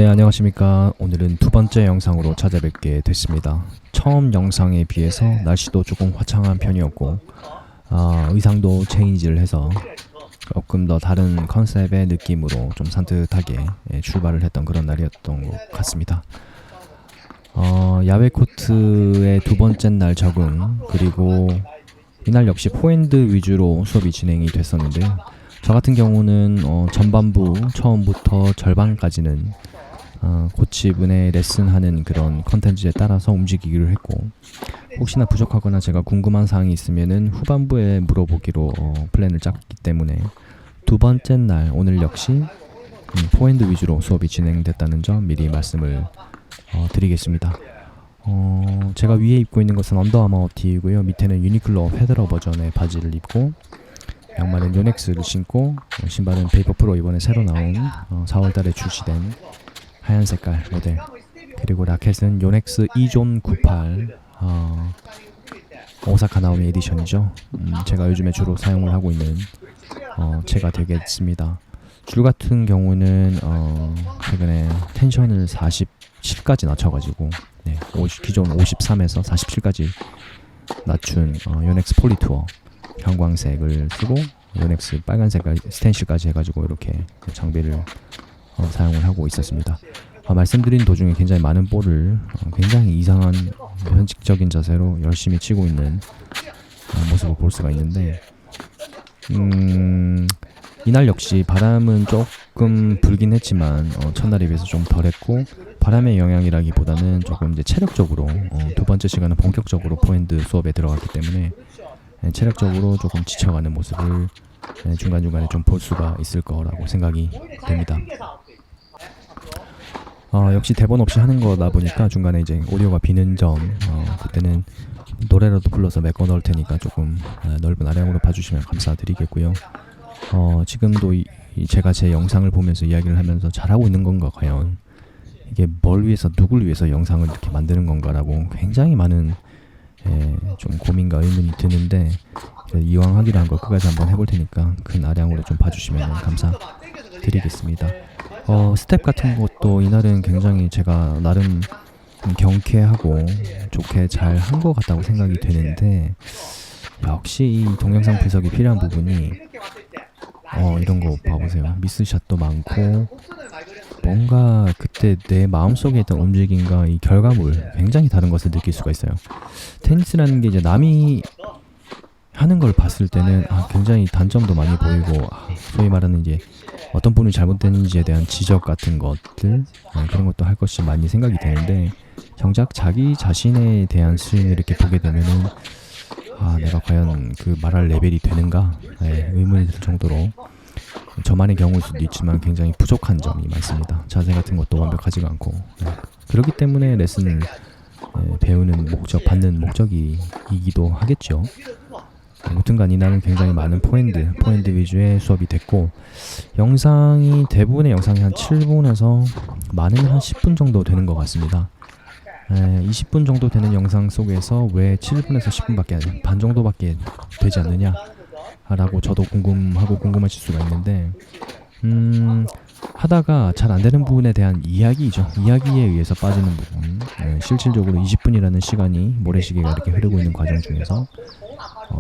네, 안녕하십니까. 오늘은 두 번째 영상으로 찾아뵙게 됐습니다. 처음 영상에 비해서 날씨도 조금 화창한 편이었고 의상도 체인지를 해서 조금 더 다른 컨셉의 느낌으로 좀 산뜻하게 출발을 했던 그런 날이었던 것 같습니다. 야외 코트의 두 번째 날 적응, 그리고 이날 역시 포핸드 위주로 수업이 진행이 됐었는데요. 저 같은 경우는 전반부 처음부터 절반까지는 고치분의 레슨하는 그런 컨텐츠에 따라서 움직이기로 했고, 혹시나 부족하거나 제가 궁금한 사항이 있으면은 후반부에 물어보기로 플랜을 짰기 때문에 두 번째 날 오늘 역시 포핸드 위주로 수업이 진행됐다는 점 미리 말씀을 드리겠습니다. 제가 위에 입고 있는 것은 언더아머 티이고요. 밑에는 유니클로 페더러 버전의 바지를 입고, 양말은 요넥스를 신고, 신발은 베이퍼프로 이번에 새로 나온 4월달에 출시된 하얀 색깔 모델, 그리고 라켓은 요넥스 2존 98 오사카 나오미 에디션이죠. 제가 요즘에 주로 사용을 하고 있는 채가 되겠습니다. 줄 같은 경우는 최근에 텐션을 47까지 낮춰가지고 기존 53에서 47까지 낮춘 요넥스 폴리투어 형광색을 쓰고, 요넥스 빨간색 스텐실까지 해가지고 이렇게 장비를 사용을 하고 있었습니다. 말씀드린 도중에 굉장히 많은 볼을 굉장히 이상한 현직적인 자세로 열심히 치고 있는 모습을 볼 수가 있는데, 이날 역시 바람은 조금 불긴 했지만 첫날에 비해서 좀 덜했고, 바람의 영향이라기보다는 조금 이제 체력적으로 두 번째 시간은 본격적으로 포핸드 수업에 들어갔기 때문에 체력적으로 조금 지쳐가는 모습을 중간중간에 좀 볼 수가 있을 거라고 생각이 됩니다. 역시 대본 없이 하는 거다 보니까 중간에 이제 오디오가 비는 점, 그때는 노래라도 불러서 메꿔 넣을 테니까 조금 넓은 아량으로 봐주시면 감사드리겠고요. 지금도 제가 제 영상을 보면서 이야기를 하면서 잘하고 있는 건가, 과연 이게 뭘 위해서, 누굴 위해서 영상을 이렇게 만드는 건가라고 굉장히 많은 좀 고민과 의문이 드는데, 이왕 하기로 한 거 끝까지 한번 해볼 테니까 큰 아량으로 좀 봐주시면 감사드리겠습니다. 스텝 같은 것도 이날은 굉장히 제가 나름 경쾌하고 좋게 잘 한 것 같다고 생각이 되는데, 역시 이 동영상 분석이 필요한 부분이 이런 거 봐보세요. 미스샷도 많고, 뭔가 그때 내 마음속에 있던 움직임과 이 결과물 굉장히 다른 것을 느낄 수가 있어요. 테니스라는 게 이제 남이 하는 걸 봤을 때는 굉장히 단점도 많이 보이고, 소위 말하는 이제 어떤 부분이 잘못됐는지에 대한 지적 같은 것들, 그런 것도 할 것이 많이 생각이 되는데, 정작 자기 자신에 대한 스윙을 이렇게 보게 되면은 내가 과연 그 말할 레벨이 되는가 의문이 들 정도로, 저만의 경우일 수도 있지만 굉장히 부족한 점이 많습니다. 자세 같은 것도 완벽하지가 않고, 그렇기 때문에 레슨을 배우는 목적, 받는 목적이기도 하겠죠. 아무튼간 이날은 굉장히 많은 포핸드 위주의 수업이 됐고, 영상이 대부분의 영상이 한 7분에서 많으면 한 10분 정도 되는 것 같습니다. 20분 정도 되는 영상 속에서 왜 7분에서 10분밖에, 반 정도밖에 되지 않느냐 라고 저도 궁금하실 수가 있는데, 하다가 잘 안되는 부분에 대한 이야기에 의해서 빠지는 부분, 실질적으로 20분이라는 시간이 모래시계가 이렇게 흐르고 있는 과정 중에서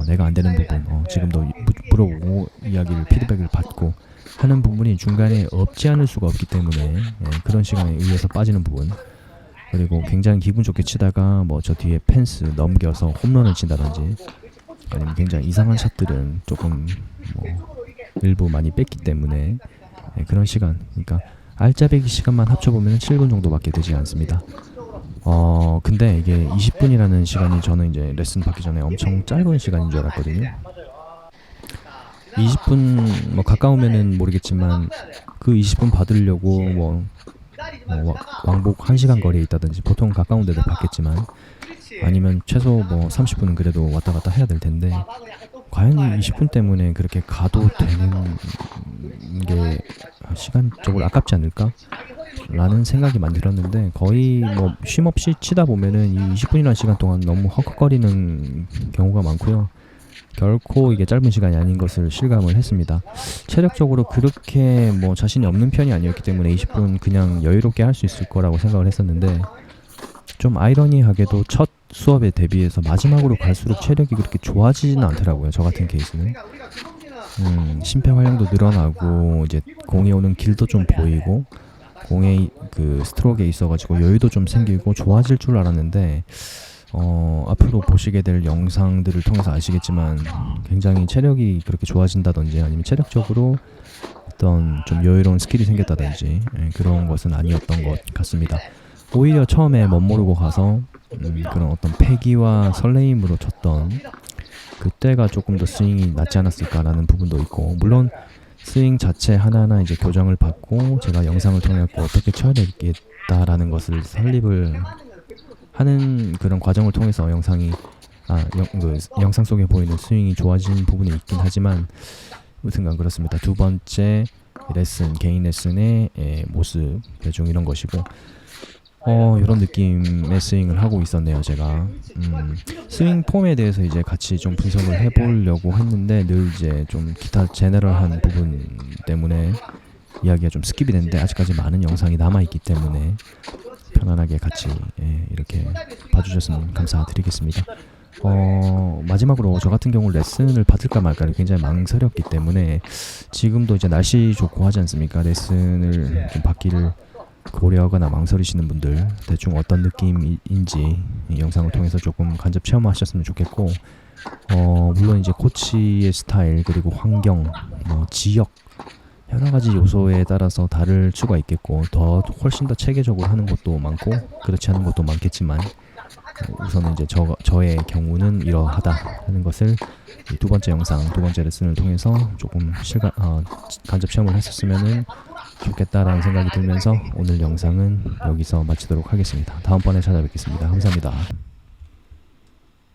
내가 안되는 부분, 지금도 물어보고 이야기를, 피드백을 받고 하는 부분이 중간에 없지 않을 수가 없기 때문에 그런 시간에 의해서 빠지는 부분, 그리고 굉장히 기분 좋게 치다가 저 뒤에 펜스 넘겨서 홈런을 친다든지, 아니면 굉장히 이상한 샷들은 조금 일부 많이 뺐기 때문에 그런 시간, 그러니까 알짜배기 시간만 합쳐보면 7분 정도밖에 되지 않습니다. 근데 이게 20분이라는 시간이 저는 이제 레슨 받기 전에 엄청 짧은 시간인 줄 알았거든요. 20분 가까우면은 모르겠지만, 그 20분 받으려고 왕복 1시간 거리에 있다든지, 보통 가까운 데도 받겠지만, 아니면 최소 30분은 그래도 왔다 갔다 해야 될 텐데, 과연 이 20분 때문에 그렇게 가도 되는 게 시간적으로 아깝지 않을까? 라는 생각이 많이 들었는데, 거의 쉼없이 치다 보면은 이 20분이라는 시간 동안 너무 헉헉거리는 경우가 많고요. 결코 이게 짧은 시간이 아닌 것을 실감을 했습니다. 체력적으로 그렇게 뭐 자신이 없는 편이 아니었기 때문에 20분 그냥 여유롭게 할 수 있을 거라고 생각을 했었는데, 좀 아이러니하게도 첫 수업에 대비해서 마지막으로 갈수록 체력이 그렇게 좋아지지는 않더라고요. 저 같은 케이스는. 심폐 활량도 늘어나고 이제 공이 오는 길도 좀 보이고 공의 그 스트로크에 있어가지고 여유도 좀 생기고 좋아질 줄 알았는데, 앞으로 보시게 될 영상들을 통해서 아시겠지만 굉장히 체력이 그렇게 좋아진다든지 아니면 체력적으로 어떤 좀 여유로운 스킬이 생겼다든지 그런 것은 아니었던 것 같습니다. 오히려 처음에 멋모르고 가서 그런 어떤 패기와 설레임으로 쳤던 그때가 조금 더 스윙이 낫지 않았을까라는 부분도 있고, 물론 스윙 자체 하나하나 이제 교정을 받고 제가 영상을 통해 어떻게 쳐야 되겠다라는 것을 설립을 하는 그런 과정을 통해서 영상 속에 보이는 스윙이 좋아진 부분이 있긴 하지만 무튼간 그렇습니다. 두 번째 레슨, 개인 레슨의 모습, 대충 이런 것이고, 이런 느낌의 스윙을 하고 있었네요. 제가 스윙 폼에 대해서 이제 같이 좀 분석을 해보려고 했는데 늘 이제 좀 기타 제너럴한 부분 때문에 이야기가 좀 스킵이 됐는데, 아직까지 많은 영상이 남아있기 때문에 편안하게 같이 이렇게 봐주셨으면 감사드리겠습니다. 마지막으로 저 같은 경우 레슨을 받을까 말까를 굉장히 망설였기 때문에, 지금도 이제 날씨 좋고 하지 않습니까? 레슨을 좀 받기를 고려하거나 망설이시는 분들 대충 어떤 느낌인지 이 영상을 통해서 조금 간접 체험하셨으면 좋겠고, 물론 이제 코치의 스타일 그리고 환경, 지역 여러 가지 요소에 따라서 다를 수가 있겠고, 훨씬 더 체계적으로 하는 것도 많고 그렇지 않은 것도 많겠지만, 우선은 이제 저의 경우는 이러하다 하는 것을 이 두 번째 영상, 두 번째 레슨을 통해서 조금 간접 체험을 했었으면 좋겠다라는 생각이 들면서 오늘 영상은 여기서 마치도록 하겠습니다. 다음번에 찾아뵙겠습니다. 감사합니다.